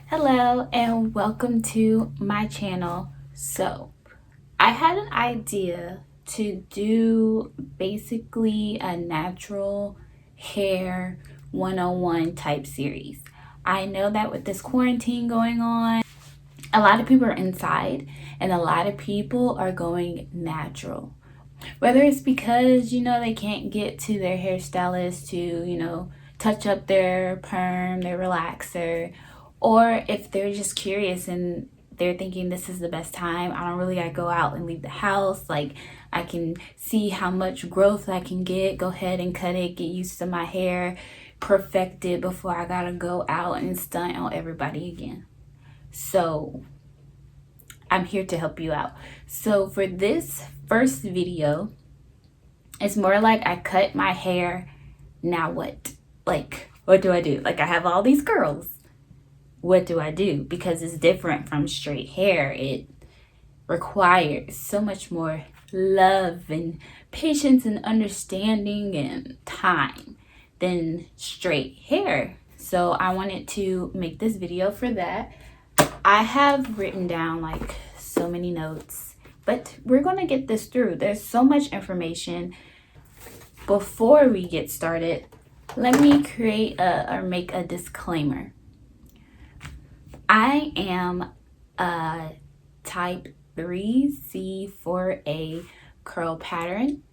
Hello and welcome to my channel. So I had an idea to do basically a natural hair 101 type series. I know that with this quarantine going on, a lot of people are inside and a lot of people are going natural. Whether it's because, they can't get to their hairstylist to, touch up their perm, their relaxer, or if they're just curious and they're thinking this is the best time. I don't really gotta go out and leave the house. Like, I can see how much growth I can get, go ahead and cut it, get used to my hair, perfect it before I gotta go out and stunt on everybody again. So I'm here to help you out. So for this first video, it's more like I cut my hair. Now what? Like, what do I do? Like, I have all these curls. What do I do? Because it's different from straight hair. It requires so much more love and patience and understanding and time than straight hair. So I wanted to make this video for that. I have written down like so many notes, but we're going to get this through. There's so much information. Before we get started, let me make a disclaimer. I am a type 3C4A curl pattern.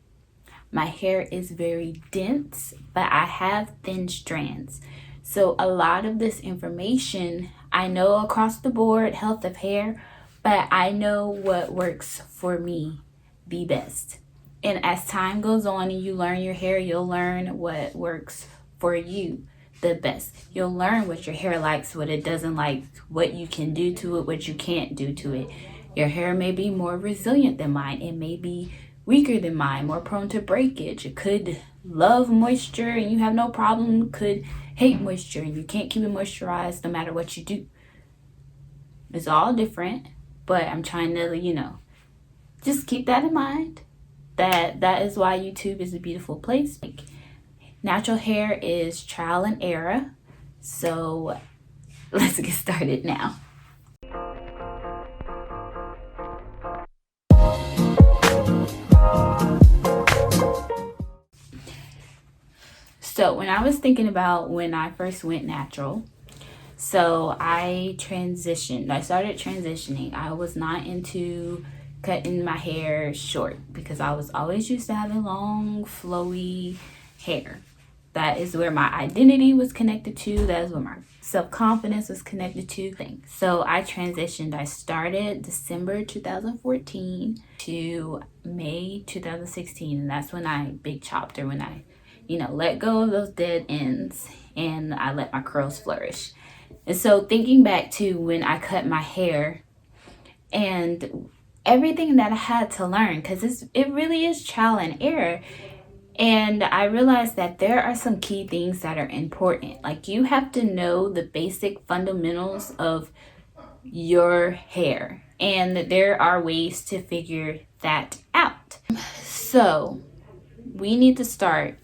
My hair is very dense, but I have thin strands. So a lot of this information I know across the board, health of hair, but I know what works for me the best. And as time goes on and you learn your hair, you'll learn what works for you the best. You'll learn what your hair likes, what it doesn't like, what you can do to it, what you can't do to it. Your hair may be more resilient than mine. It may be weaker than mine, more prone to breakage. It could love moisture and you have no problem, could hate moisture and you can't keep it moisturized no matter what you do. It's all different, but I'm trying to, just keep that in mind. That is why YouTube is a beautiful place. Like, natural hair is trial and error. So let's get started now. So when I was thinking about when I first went natural, so I started transitioning. I was not into cutting my hair short because I was always used to having long, flowy hair. That is where my identity was connected to. That is where my self-confidence was connected to. So I transitioned. I started December 2014 to May 2016. And that's when I big chopped, or when I, let go of those dead ends and I let my curls flourish. And so thinking back to when I cut my hair and everything that I had to learn, because it really is trial and error. And I realized that there are some key things that are important. Like, you have to know the basic fundamentals of your hair. And there are ways to figure that out. So we need to start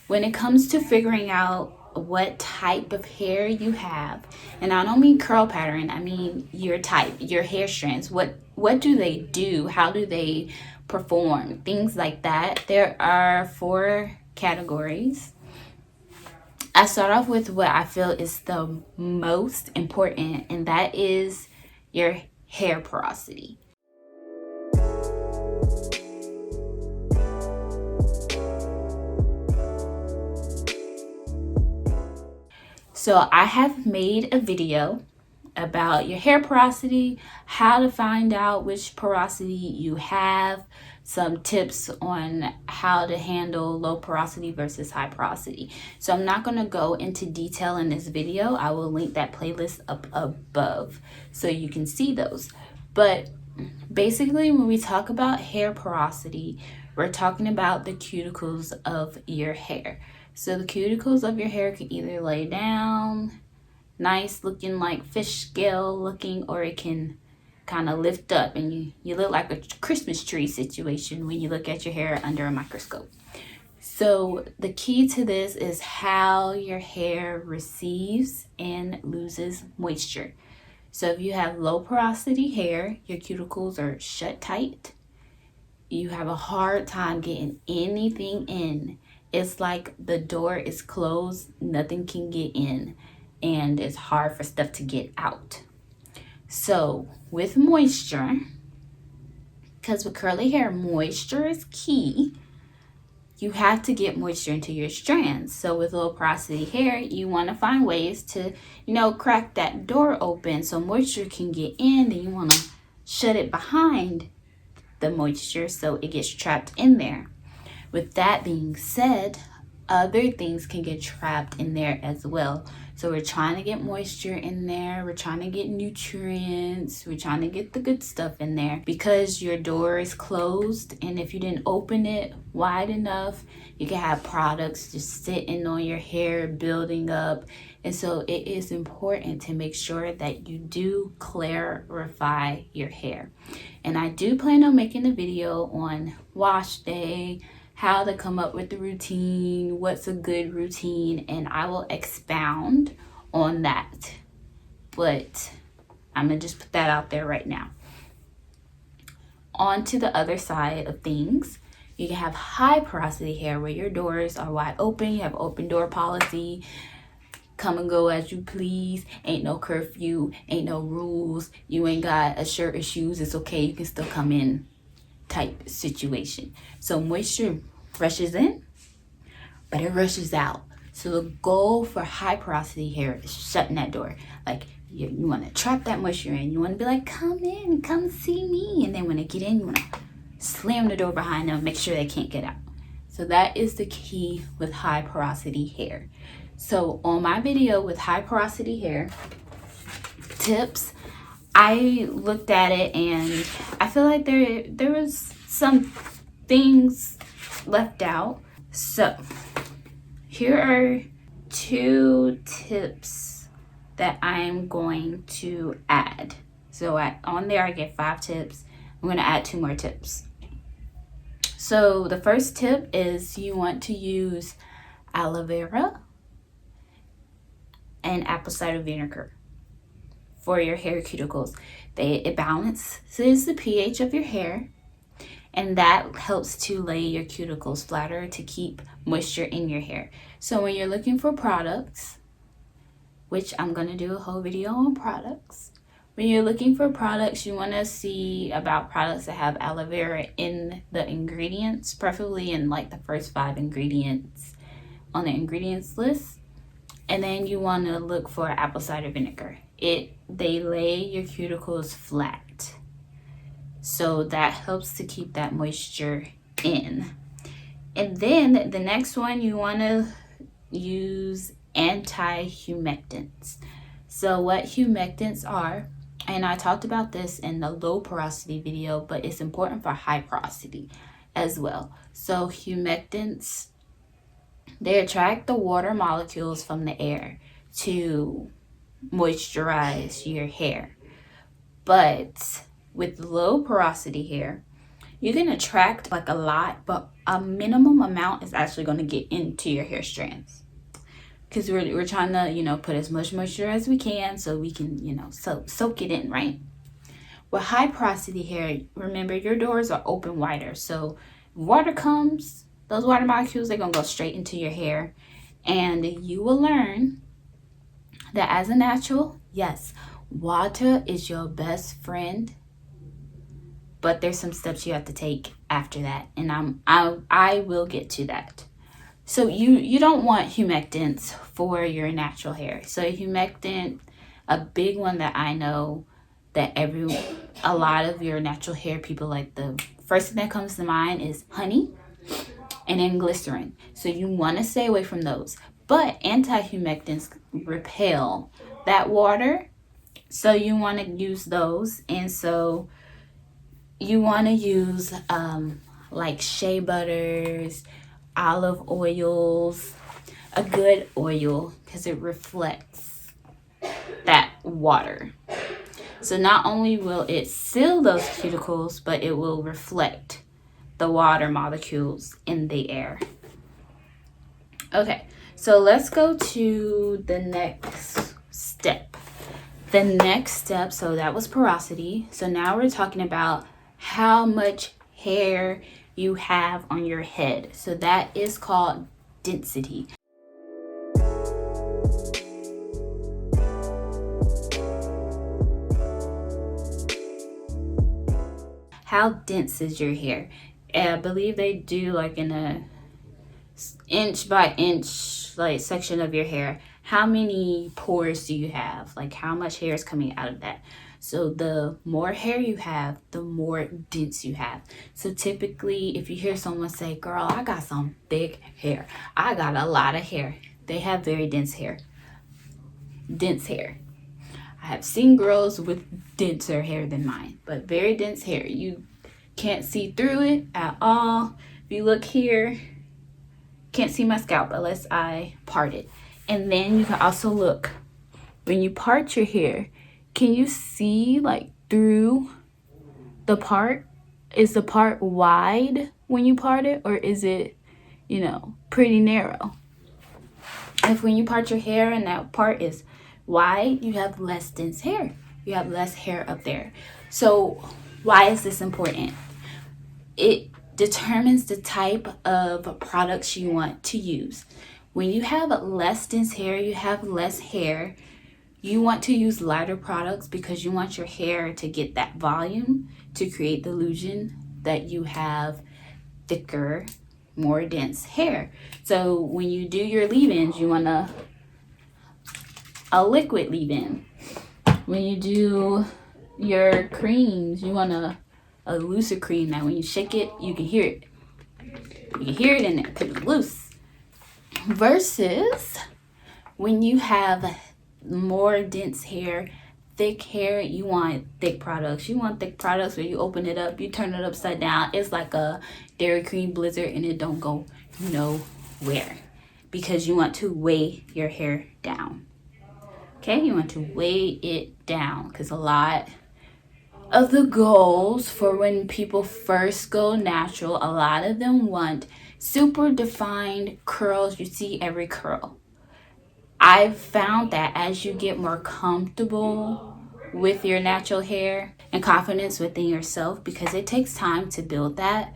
when it comes to figuring out what type of hair you have. And I don't mean curl pattern, I mean your type, your hair strands. What do they do? How do they perform? Things like that. There are 4 categories. I start off with what I feel is the most important, and that is your hair porosity. So I have made a video about your hair porosity, how to find out which porosity you have, some tips on how to handle low porosity versus high porosity. So I'm not going to go into detail in this video. I will link that playlist up above so you can see those. But basically, when we talk about hair porosity, we're talking about the cuticles of your hair. So the cuticles of your hair can either lay down, nice looking, like fish scale looking, or it can kind of lift up and you look like a Christmas tree situation when you look at your hair under a microscope. So the key to this is how your hair receives and loses moisture. So if you have low porosity hair, your cuticles are shut tight. You have a hard time getting anything in. It's like the door is closed, nothing can get in, and it's hard for stuff to get out. So with moisture, because with curly hair, moisture is key. You have to get moisture into your strands. So with low porosity hair, you want to find ways to, crack that door open so moisture can get in. Then you want to shut it behind the moisture so it gets trapped in there. With that being said, other things can get trapped in there as well. So we're trying to get moisture in there. We're trying to get nutrients. We're trying to get the good stuff in there because your door is closed. And if you didn't open it wide enough, you can have products just sitting on your hair, building up. And so it is important to make sure that you do clarify your hair. And I do plan on making a video on wash day, how to come up with the routine, what's a good routine, and I will expound on that. But I'm gonna just put that out there right now. On to the other side of things. You can have high porosity hair where your doors are wide open, you have open door policy, come and go as you please, ain't no curfew, ain't no rules, you ain't got a shirt or shoes, it's okay, you can still come in type situation. So moisture rushes in, but it rushes out. So the goal for high porosity hair is shutting that door. Like you want to trap that moisture in. You want to be like, come in, come see me. And then when they get in, you want to slam the door behind them, make sure they can't get out. So that is the key with high porosity hair. So on my video with high porosity hair tips, I looked at it and I feel like there was some things left out. So here are 2 tips that I'm going to add. So on there I get 5 tips. I'm going to add 2 more tips. So the first tip is you want to use aloe vera and apple cider vinegar for your hair cuticles. It balances the pH of your hair, and that helps to lay your cuticles flatter to keep moisture in your hair. So when you're looking for products, which I'm going to do a whole video on products, when you're looking for products, you want to see about products that have aloe vera in the ingredients, preferably in like the first 5 ingredients on the ingredients list. And then you want to look for apple cider vinegar. They lay your cuticles flat. So that helps to keep that moisture in. And then the next one, you want to use anti-humectants. So what humectants are, and I talked about this in the low porosity video, but it's important for high porosity as well. So humectants, they attract the water molecules from the air to moisturize your hair. But with low porosity hair, you can attract like a lot, but a minimum amount is actually going to get into your hair strands. Because we're trying to, put as much moisture as we can so we can, soak it in, right? With high porosity hair, remember your doors are open wider. So water comes, those water molecules, they're going to go straight into your hair. And you will learn that as a natural, yes, water is your best friend. But there's some steps you have to take after that. And I will get to that. So you don't want humectants for your natural hair. So humectant, a big one that I know that a lot of your natural hair people like, the first thing that comes to mind is honey and then glycerin. So you want to stay away from those. But anti-humectants repel that water. So you want to use those. And so you want to use like shea butters, olive oils, a good oil, because it reflects that water. So not only will it seal those cuticles, but it will reflect the water molecules in the air. Okay, so let's go to the next step. The next step, so that was porosity. So now we're talking about how much hair you have on your head. So that is called density. How dense is your hair? I believe they do like in a inch by inch like section of your hair. How many pores do you have? Like how much hair is coming out of that? So the more hair you have, the more dense you have. So typically if you hear someone say, girl, I got some thick hair, I got a lot of hair, they have very dense hair. Dense hair. I have seen girls with denser hair than mine, but very dense hair. You can't see through it at all. If you look here, can't see my scalp unless I part it. And then you can also look when you part your hair. Can you see like through the part? Is the part wide when you part it, or is it, pretty narrow? If when you part your hair and that part is wide, you have less dense hair. You have less hair up there. So why is this important? It determines the type of products you want to use. When you have less dense hair, you have less hair, you want to use lighter products because you want your hair to get that volume to create the illusion that you have thicker, more dense hair. So when you do your leave-ins, you want a liquid leave-in. When you do your creams, you want a looser cream that when you shake it, you can hear it. You can hear it in there because it's loose. Versus when you have more dense hair, thick hair, you want thick products. You want thick products where you open it up, you turn it upside down. It's like a Dairy Queen Blizzard and it don't go nowhere because you want to weigh your hair down. Okay, you want to weigh it down because a lot of the goals for when people first go natural, a lot of them want super defined curls. You see every curl. I've found that as you get more comfortable with your natural hair and confidence within yourself, because it takes time to build that,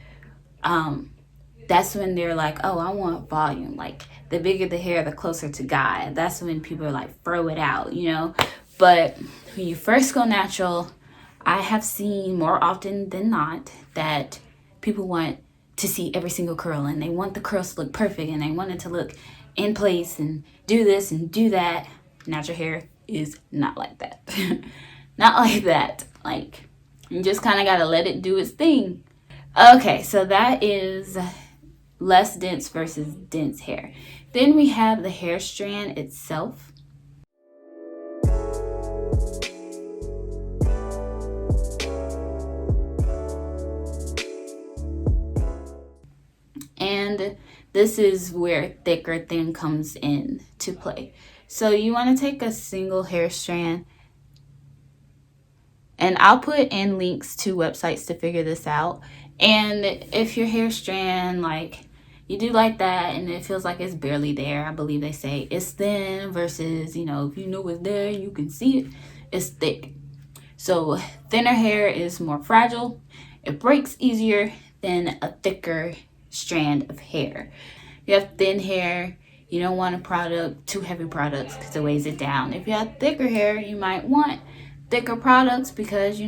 that's when they're like, oh, I want volume. Like the bigger the hair, the closer to God. That's when people are like, throw it out, But when you first go natural, I have seen more often than not that people want to see every single curl and they want the curls to look perfect and they want it to look in place and do this and do that. Natural hair is not like that. Not like that. Like, you just kind of got to let it do its thing. Okay, so that is less dense versus dense hair. Then we have the hair strand itself. And this is where thick or thin comes in to play. So you want to take a single hair strand, and I'll put in links to websites to figure this out. And if your hair strand, like you do like that and it feels like it's barely there, I believe they say it's thin versus, if you know it's there, you can see it, it's thick. So thinner hair is more fragile. It breaks easier than a thicker strand of hair. You have thin hair, you don't want a product, too heavy products because it weighs it down. If you have thicker hair, you might want thicker products because,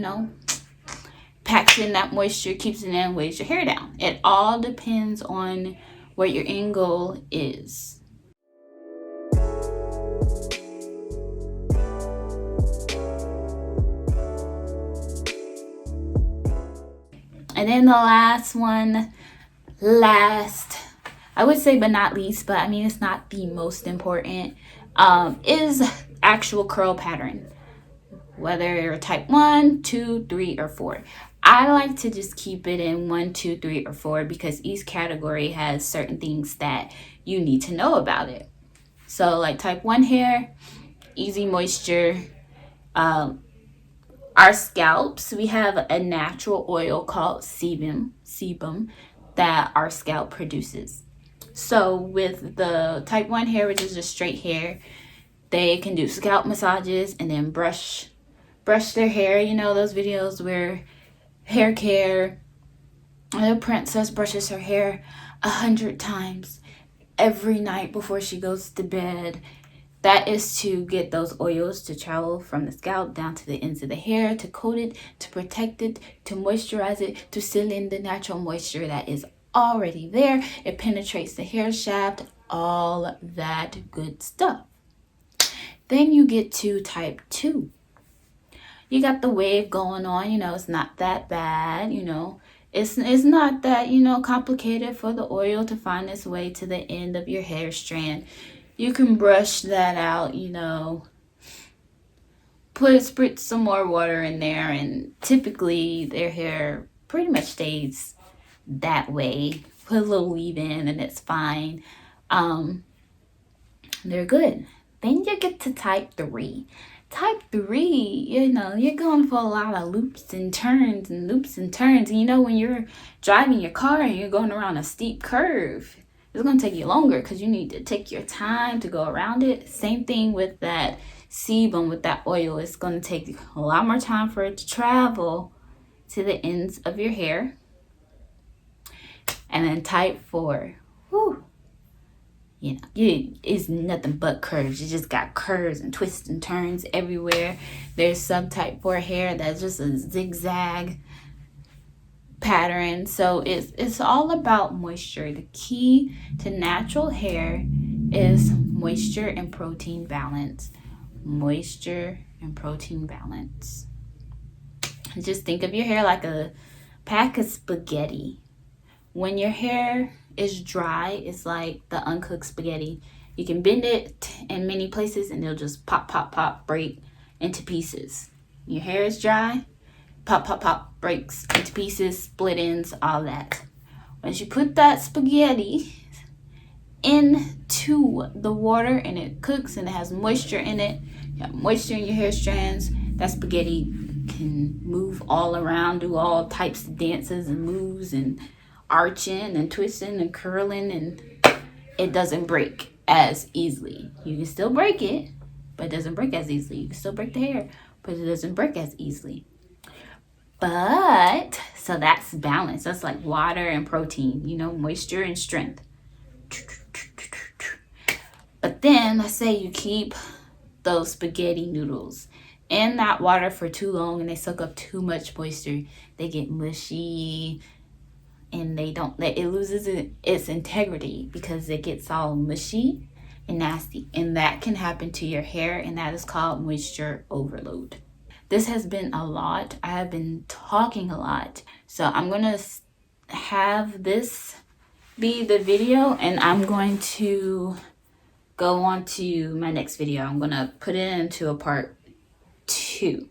packs in that moisture, keeps it in, weighs your hair down. It all depends on what your end goal is. And then the last, I would say but not least, but I mean it's not the most important, is actual curl pattern. Whether you're type 1, 2, 3, or 4. I like to just keep it in 1, 2, 3, or 4 because each category has certain things that you need to know about it. So like type 1 hair, easy moisture. Our scalps, we have a natural oil called sebum that our scalp produces. So with the type 1 hair, which is just straight hair, they can do scalp massages and then brush their hair. You know those videos where hair care, the princess brushes her hair 100 times every night before she goes to bed. That is to get those oils to travel from the scalp down to the ends of the hair, to coat it, to protect it, to moisturize it, to seal in the natural moisture that is already there. It penetrates the hair shaft, all that good stuff. Then you get to type 2. You got the wave going on, it's not that bad, It's not that, complicated for the oil to find its way to the end of your hair strand. You can brush that out, spritz some more water in there, and typically their hair pretty much stays that way. Put a little leave-in and it's fine. They're good. Then you get to type 3. Type 3, you're going for a lot of loops and turns and loops and turns. And when you're driving your car and you're going around a steep curve, it's going to take you longer because you need to take your time to go around it. Same thing with that sebum, with that oil. It's going to take a lot more time for it to travel to the ends of your hair. And then type 4. Whew. It's nothing but curves. You just got curves and twists and turns everywhere. There's some type 4 hair that's just a zigzag pattern. So it's all about moisture. The key to natural hair is moisture and protein balance. Moisture and protein balance. Just think of your hair like a pack of spaghetti. When your hair is dry, it's like the uncooked spaghetti. You can bend it in many places and it'll just pop, pop, pop, break into pieces. Your hair is dry, pop, pop, pop, breaks into pieces, split ends, all that. Once you put that spaghetti into the water and it cooks and it has moisture in it, you have moisture in your hair strands, that spaghetti can move all around, do all types of dances and moves and arching and twisting and curling, and it doesn't break as easily. You can still break it, but it doesn't break as easily. You can still break the hair, but it doesn't break as easily. But so that's balance. That's like water and protein, moisture and strength. But then let's say you keep those spaghetti noodles in that water for too long and they soak up too much moisture. They get mushy and it loses its integrity because it gets all mushy and nasty. And that can happen to your hair, and that is called moisture overload. This has been a lot. I have been talking a lot. So I'm going to have this be the video, and I'm going to go on to my next video. I'm going to put it into a part 2.